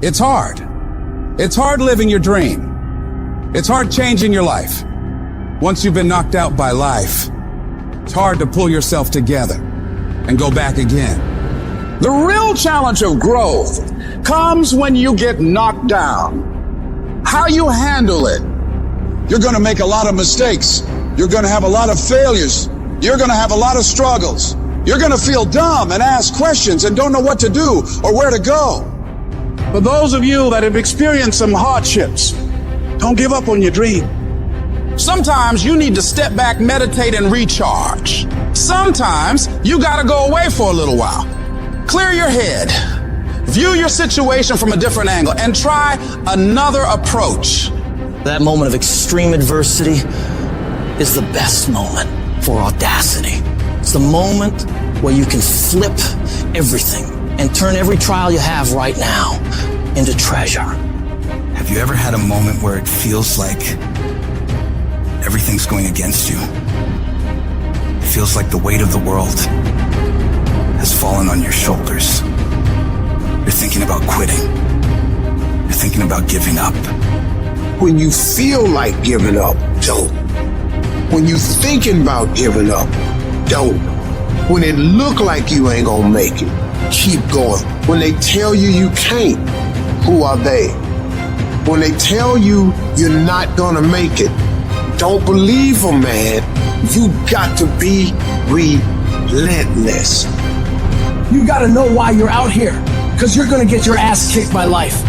It's hard. It's hard living your dream. It's hard changing your life. Once you've been knocked out by life, it's hard to pull yourself together and go back again. The real challenge of growth comes when you get knocked down. How you handle it. You're going to make a lot of mistakes. You're going to have a lot of failures. You're going to have a lot of struggles. You're going to feel dumb and ask questions and don't know what to do or where to go. For those of you that have experienced some hardships, don't give up on your dream. Sometimes you need to step back, meditate, and recharge. Sometimes you got to go away for a little while. Clear your head. View your situation from a different angle and try another approach. That moment of extreme adversity is the best moment for audacity. It's the moment where you can flip everything and turn every trial you have right now into treasure. Have you ever had a moment where it feels like everything's going against you? It feels like the weight of the world has fallen on your shoulders. You're thinking about quitting. You're thinking about giving up. When you feel like giving up, don't. When you thinking about giving up, don't. When it look like you ain't gonna make it, keep going. When they tell you you can't, who are they? When they tell you you're not gonna make it, don't believe them, man. You got to be relentless. You gotta know why you're out here, because you're gonna get your ass kicked by life.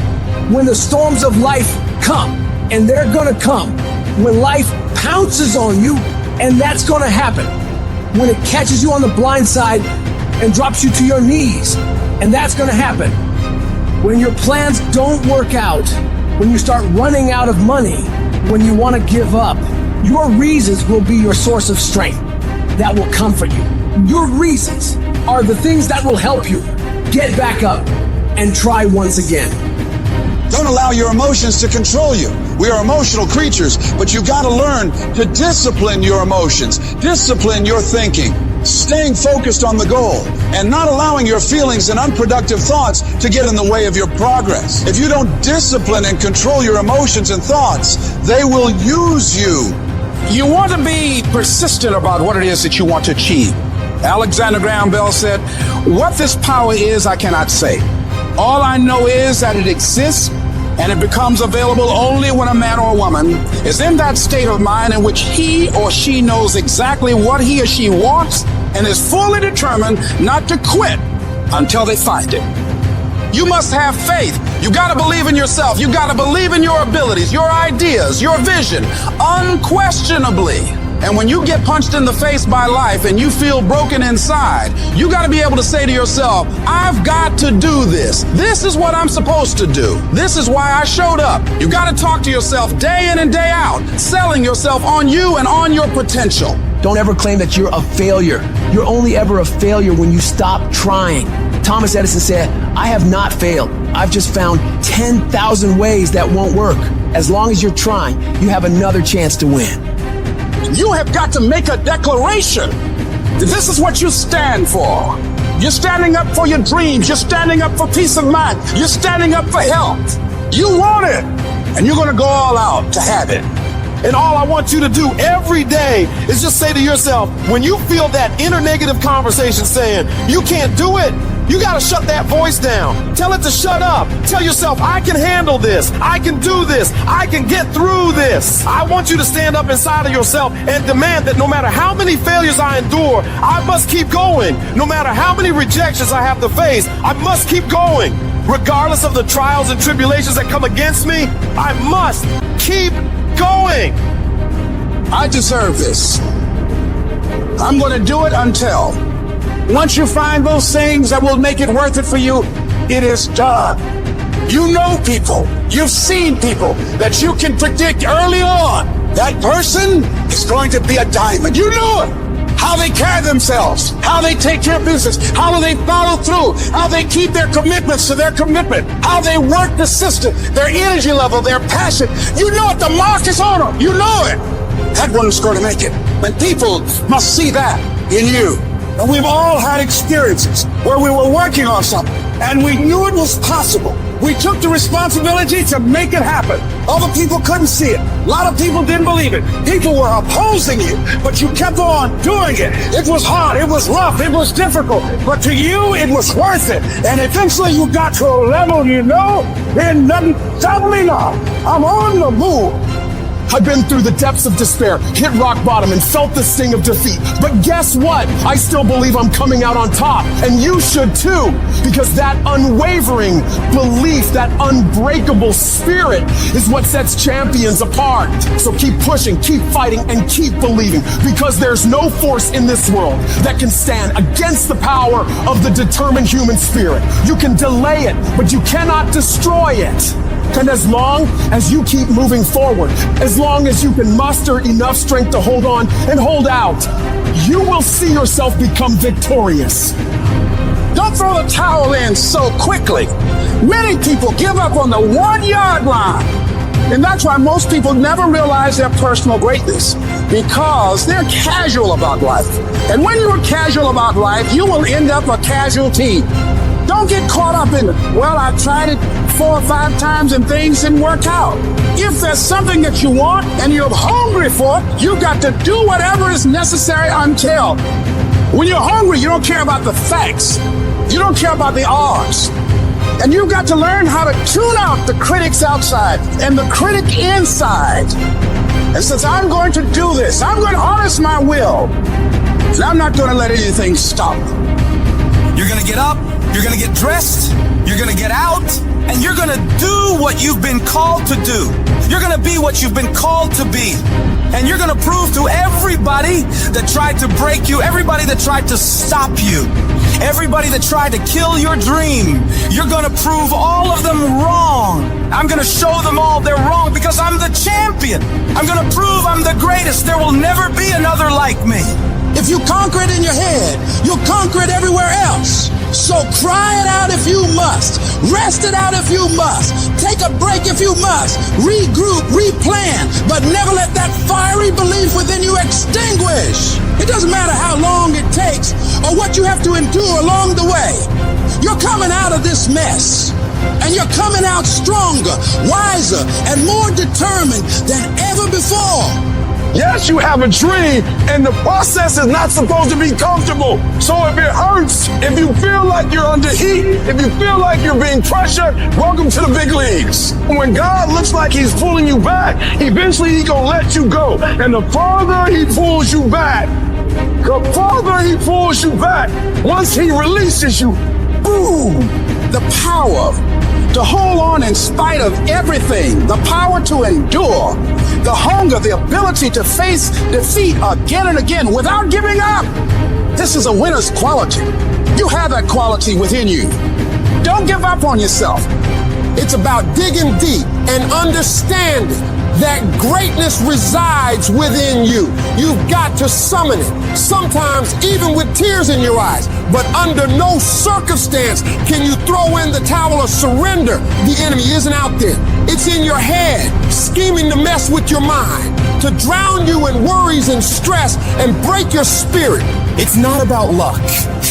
When the storms of life come, and they're gonna come, when life pounces on you, and that's gonna happen. When it catches you on the blind side and drops you to your knees, and that's gonna happen. When your plans don't work out, when you start running out of money, when you wanna give up, your reasons will be your source of strength that will comfort you. Your reasons are the things that will help you get back up and try once again. Don't allow your emotions to control you. We are emotional creatures, but you got to learn to discipline your emotions, discipline your thinking, staying focused on the goal, and not allowing your feelings and unproductive thoughts to get in the way of your progress. If you don't discipline and control your emotions and thoughts, they will use you. You want to be persistent about what it is that you want to achieve. Alexander Graham Bell said, "What this power is, I cannot say. All I know is that it exists, and it becomes available only when a man or a woman is in that state of mind in which he or she knows exactly what he or she wants and is fully determined not to quit until they find it." You must have faith. You got to believe in yourself. You got to believe in your abilities, your ideas, your vision, unquestionably. And when you get punched in the face by life and you feel broken inside, you got to be able to say to yourself, I've got to do this. This is what I'm supposed to do. This is why I showed up. You got to talk to yourself day in and day out, selling yourself on you and on your potential. Don't ever claim that you're a failure. You're only ever a failure when you stop trying. Thomas Edison said, I have not failed. I've just found 10,000 ways that won't work. As long as you're trying, you have another chance to win. You have got to make a declaration. This is what you stand for. You're standing up for your dreams. You're standing up for peace of mind. You're standing up for health. You want it, and you're going to go all out to have it. And all I want you to do every day is just say to yourself, when you feel that inner negative conversation saying, you can't do it, you got to shut that voice down. Tell it to shut up. Tell yourself, I can handle this. I can do this. I can get through this. I want you to stand up inside of yourself and demand that no matter how many failures I endure, I must keep going. No matter how many rejections I have to face, I must keep going. Regardless of the trials and tribulations that come against me, I must keep going. I deserve this. I'm going to do it until. Once you find those things that will make it worth it for you, it is done. You know people, you've seen people that you can predict early on. That person is going to be a diamond. You know it. How they carry themselves, how they take care of business, how do they follow through, how they keep their commitments to their commitment, how they work the system, their energy level, their passion. You know it, the mark is on them. You know it. That one's going to make it. And people must see that in you. And we've all had experiences where we were working on something and we knew it was possible. We took the responsibility to make it happen. Other people couldn't see it. A lot of people didn't believe it. People were opposing you, but you kept on doing it. It was hard, it was rough, it was difficult, but to you, it was worth it. And eventually you got to a level you know, and nothing stopped me now. I'm on the move. I've been through the depths of despair, hit rock bottom, and felt the sting of defeat. But guess what? I still believe I'm coming out on top. And you should too, because that unwavering belief, that unbreakable spirit is what sets champions apart. So keep pushing, keep fighting, and keep believing, because there's no force in this world that can stand against the power of the determined human spirit. You can delay it, but you cannot destroy it. And as long as you keep moving forward, as long as you can muster enough strength to hold on and hold out, you will see yourself become victorious. Don't throw the towel in so quickly. Many people give up on the 1 yard line. And that's why most people never realize their personal greatness, because they're casual about life. And when you're casual about life, you will end up a casualty. Don't get caught up in it. Well, I've tried it 4 or 5 times and things didn't work out. If there's something that you want and you're hungry for it, you've got to do whatever is necessary until. When you're hungry, you don't care about the facts. You don't care about the odds. And you've got to learn how to tune out the critics outside and the critic inside. And since I'm going to do this, I'm going to harness my will. And I'm not going to let anything stop me. You're gonna get up, you're gonna get dressed, you're gonna get out, and you're gonna do what you've been called to do. You're gonna be what you've been called to be. And you're gonna prove to everybody that tried to break you, everybody that tried to stop you, everybody that tried to kill your dream, you're gonna prove all of them wrong. I'm gonna show them all they're wrong, because I'm the champion. I'm gonna prove I'm the greatest. There will never be another like me. If you conquer it in your head, you'll conquer it everywhere else. So cry it out if you must. Rest it out if you must. Take a break if you must. Regroup, replan, but never let that fiery belief within you extinguish. It doesn't matter how long it takes or what you have to endure along the way. You're coming out of this mess. And you're coming out stronger, wiser, and more determined than ever before. Yes, you have a dream, and the process is not supposed to be comfortable. So if it hurts, if you feel like you're under heat, if you feel like you're being pressured, welcome to the big leagues. When God looks like he's pulling you back, eventually he's gonna let you go. And the farther he pulls you back, once he releases you, boom, the power to hold on in spite of everything, the power to endure, the hunger, the ability to face defeat again and again without giving up. This is a winner's quality. You have that quality within you. Don't give up on yourself. it's about digging deep and understanding that greatness resides within you. You've got to summon it, sometimes even with tears in your eyes. But under no circumstance can you throw in the towel or surrender. The enemy isn't out there. It's in your head, scheming to mess with your mind, to drown you in worries and stress and break your spirit. It's not about luck.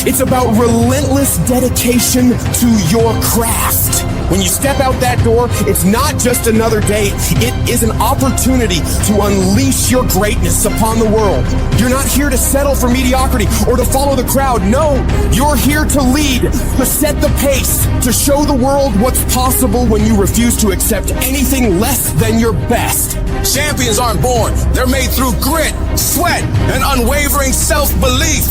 It's about relentless dedication to your craft. When you step out that door, it's not just another day. It is an opportunity to unleash your greatness upon the world. You're not here to settle for mediocrity or to follow the crowd. No, you're here to lead, to set the pace, to show the world what's possible when you refuse to accept anything less than your best. Champions aren't born. They're made through grit, sweat, and unwavering self-belief.